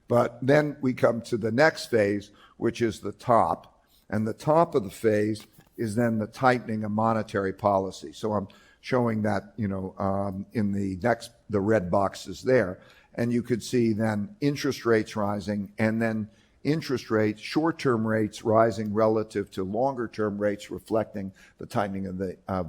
But then we come to the next phase, which is the top. And the top of the phase is then the tightening of monetary policy. So I'm showing that, in the red boxes there. And you could see then interest rates rising, and then interest rates, short-term rates rising relative to longer-term rates, reflecting the tightening of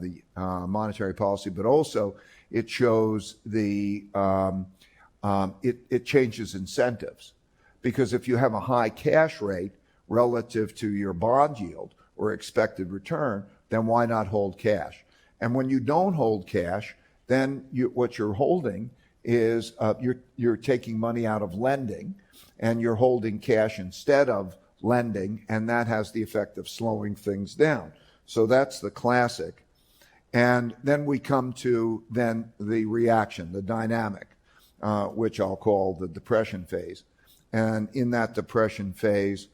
the monetary policy. But also, it shows it changes incentives, because if you have a high cash rate relative to your bond yield or expected return, then why not hold cash? And when you don't hold cash, then what you're holding is you're taking money out of lending, and you're holding cash instead of lending, and that has the effect of slowing things down. So that's the classic. And then we come to then the reaction, the dynamic, which I'll call the depression phase. And in that depression phase,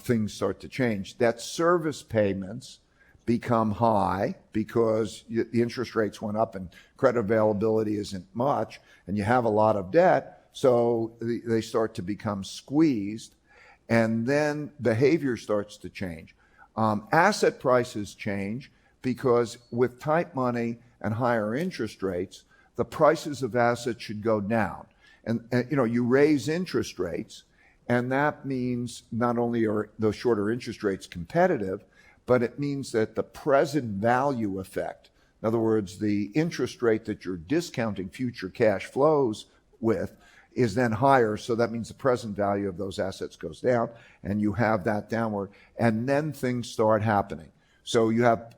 things start to change. Debt service payments become high because the interest rates went up and credit availability isn't much, and you have a lot of debt, so they start to become squeezed, and then behavior starts to change. Asset prices change because with tight money and higher interest rates, the prices of assets should go down. And you raise interest rates, and that means not only are those shorter interest rates competitive, but it means that the present value effect, in other words, the interest rate that you're discounting future cash flows with, is then higher. So that means the present value of those assets goes down, and you have that downward, and then things start happening. So you have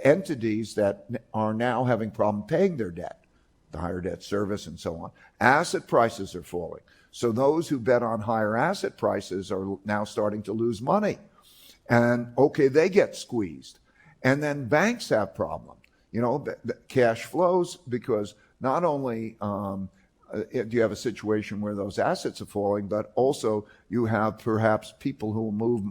entities that are now having problem paying their debt, the higher debt service and so on. Asset prices are falling. So those who bet on higher asset prices are now starting to lose money. And okay, they get squeezed. And then banks have problems. The cash flows, because not only do you have a situation where those assets are falling, but also you have perhaps people who move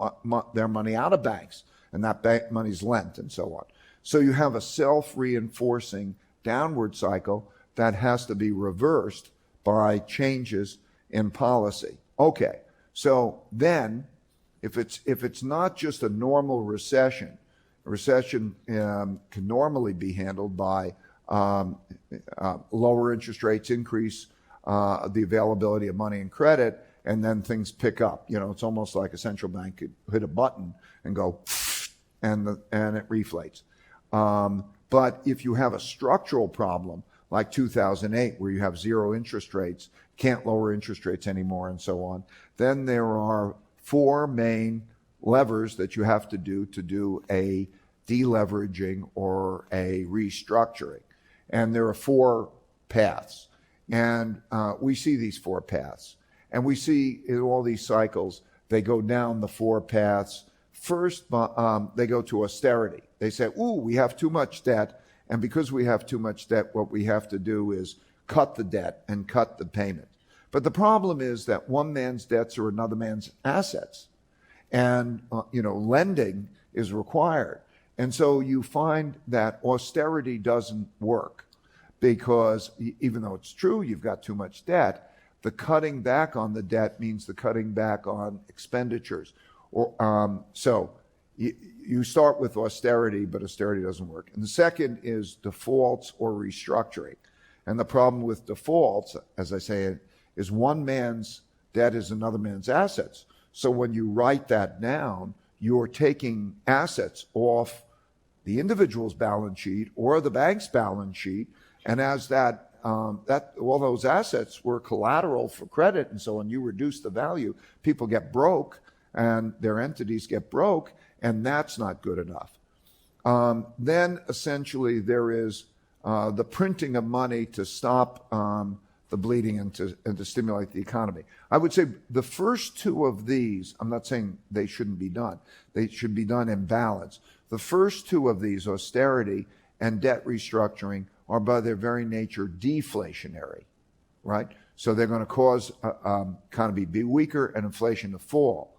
their money out of banks, and that bank money's lent and so on. So you have a self-reinforcing downward cycle that has to be reversed by changes in policy. Okay, so then if it's not just a normal recession, a recession can normally be handled by lower interest rates, increase the availability of money and credit, and then things pick up. It's almost like a central bank could hit a button and go, and it reflates. But if you have a structural problem like 2008, where you have zero interest rates, can't lower interest rates anymore, and so on, then there are four main levers that you have to do a deleveraging or a restructuring. And there are four paths. And we see these four paths. And we see in all these cycles, they go down the four paths. First, they go to austerity. They say, we have too much debt. And because we have too much debt, what we have to do is cut the debt and cut the payment. But the problem is that one man's debts are another man's assets. And, lending is required. And so you find that austerity doesn't work, because even though it's true you've got too much debt, the cutting back on the debt means the cutting back on expenditures. So you start with austerity, but austerity doesn't work. And the second is defaults or restructuring. And the problem with defaults, as I say, is one man's debt is another man's assets. So when you write that down, you're taking assets off the individual's balance sheet or the bank's balance sheet, and as that all those assets were collateral for credit and so on, you reduce the value, people get broke and their entities get broke, and that's not good enough. Then essentially there is the printing of money to stop the bleeding and to stimulate the economy. I would say the first two of these, I'm not saying they shouldn't be done. They should be done in balance. The first two of these, austerity and debt restructuring, are by their very nature deflationary, right? So they're going to cause economy to be weaker and inflation to fall.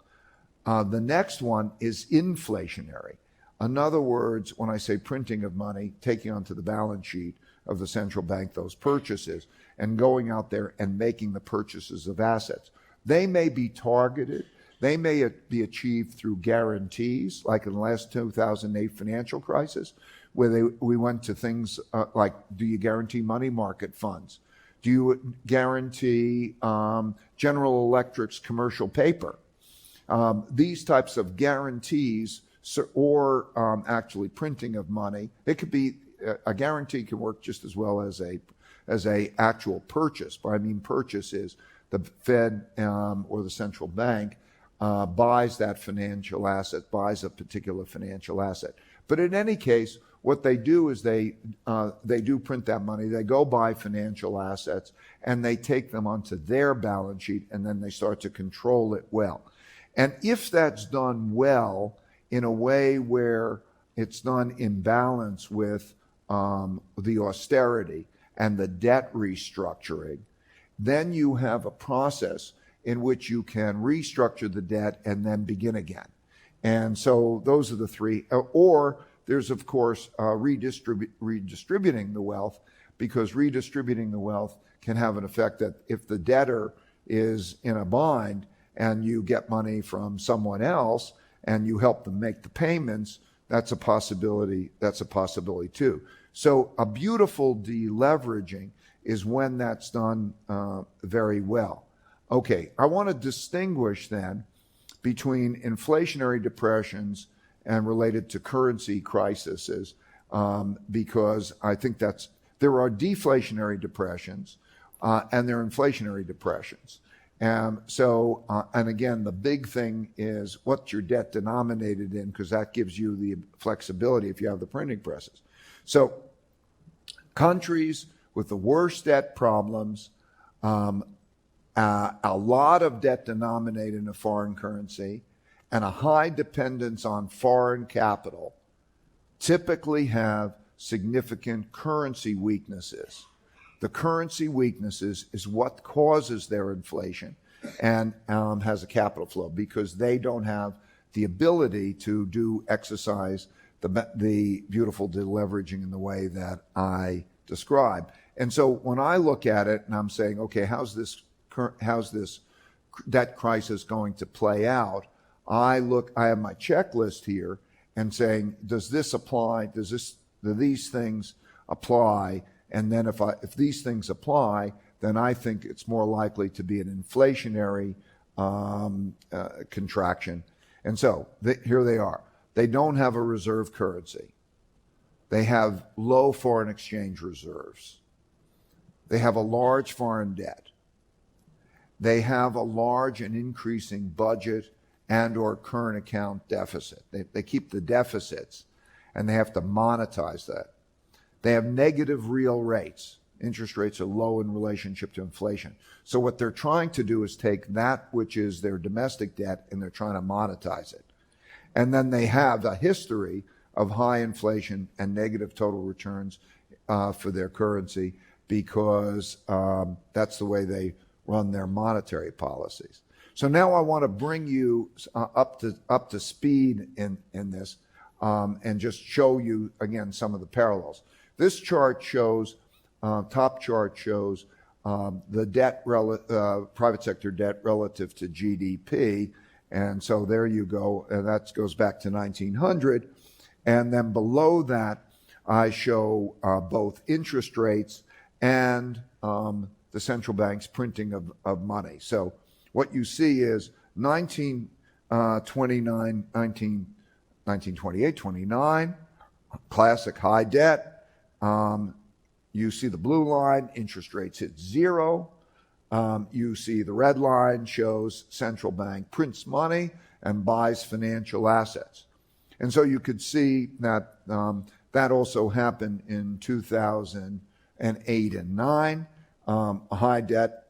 The next one is inflationary. In other words, when I say printing of money, taking onto the balance sheet of the central bank those purchases and going out there and making the purchases of assets. They may be targeted. They may be achieved through guarantees, like in the last 2008 financial crisis, where we went to things like, do you guarantee money market funds? Do you guarantee General Electric's commercial paper? These types of guarantees, or actually printing of money. It could be a guarantee can work just as well as a actual purchase. But I mean, purchase is the Fed or the central bank buys that financial asset, buys a particular financial asset. But in any case, what they do is they do print that money. They go buy financial assets and they take them onto their balance sheet, and then they start to control it well. And if that's done well in a way where it's done in balance with the austerity and the debt restructuring, then you have a process in which you can restructure the debt and then begin again. And so those are the three. Or there's, of course, redistributing the wealth, because redistributing the wealth can have an effect that if the debtor is in a bind and you get money from someone else and you help them make the payments, that's a possibility. That's a possibility too. So a beautiful deleveraging is when that's done very well. Okay, I want to distinguish then between inflationary depressions and related to currency crises, because I think there are deflationary depressions and there are inflationary depressions. And again, the big thing is what's your debt denominated in, because that gives you the flexibility if you have the printing presses. So countries with the worst debt problems, a lot of debt denominated in a foreign currency, and a high dependence on foreign capital typically have significant currency weaknesses. The currency weaknesses is what causes their inflation and has a capital flow, because they don't have the ability to exercise the beautiful deleveraging in the way that I described. And so when I look at it and I'm saying, okay, how's this debt crisis going to play out? I have my checklist here and saying, does this apply? Do these things apply? And then if these things apply, then I think it's more likely to be an inflationary contraction. And so here they are. They don't have a reserve currency. They have low foreign exchange reserves. They have a large foreign debt. They have a large and increasing budget and or current account deficit. They keep the deficits, and they have to monetize that. They have negative real rates. Interest rates are low in relationship to inflation. So what they're trying to do is take that which is their domestic debt, and they're trying to monetize it. And then they have a history of high inflation and negative total returns for their currency, because that's the way they run their monetary policies. So now I want to bring you up to speed in this and just show you again some of the parallels. This chart shows, top chart shows the debt, private sector debt relative to GDP. And so there you go. And that goes back to 1900. And then below that, I show both interest rates and the central bank's printing of money. So what you see is 1928, 29, classic high debt. You see the blue line, interest rates hit zero. You see the red line shows central bank prints money and buys financial assets. And so you could see that that also happened in 2008 and 9, a high debt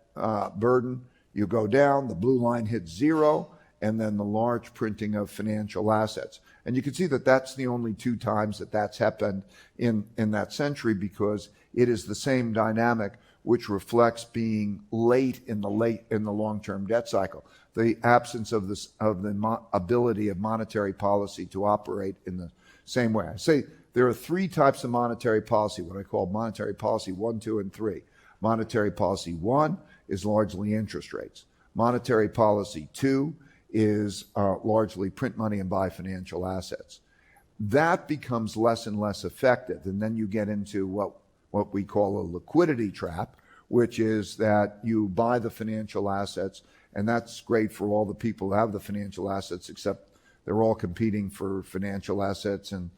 burden. You go down, the blue line hits zero, and then the large printing of financial assets. And you can see that that's the only two times that that's happened in that century, because it is the same dynamic which reflects being late in the long-term debt cycle. The absence of the ability of monetary policy to operate in the same way. I say there are three types of monetary policy, what I call monetary policy 1, 2, and 3. Monetary policy 1 is largely interest rates. Monetary policy 2 is largely print money and buy financial assets. That becomes less and less effective. And then you get into what we call a liquidity trap, which is that you buy the financial assets, and that's great for all the people who have the financial assets, except they're all competing for financial assets, and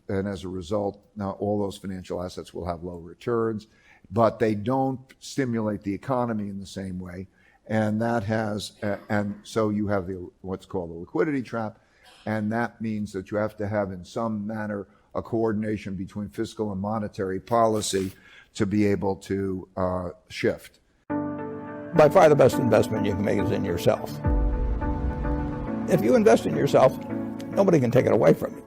as a result, now all those financial assets will have low returns, but they don't stimulate the economy in the same way. And so you have what's called the liquidity trap, and that means that you have to have in some manner a coordination between fiscal and monetary policy to be able to shift. By far the best investment you can make is in yourself. If you invest in yourself, nobody can take it away from you.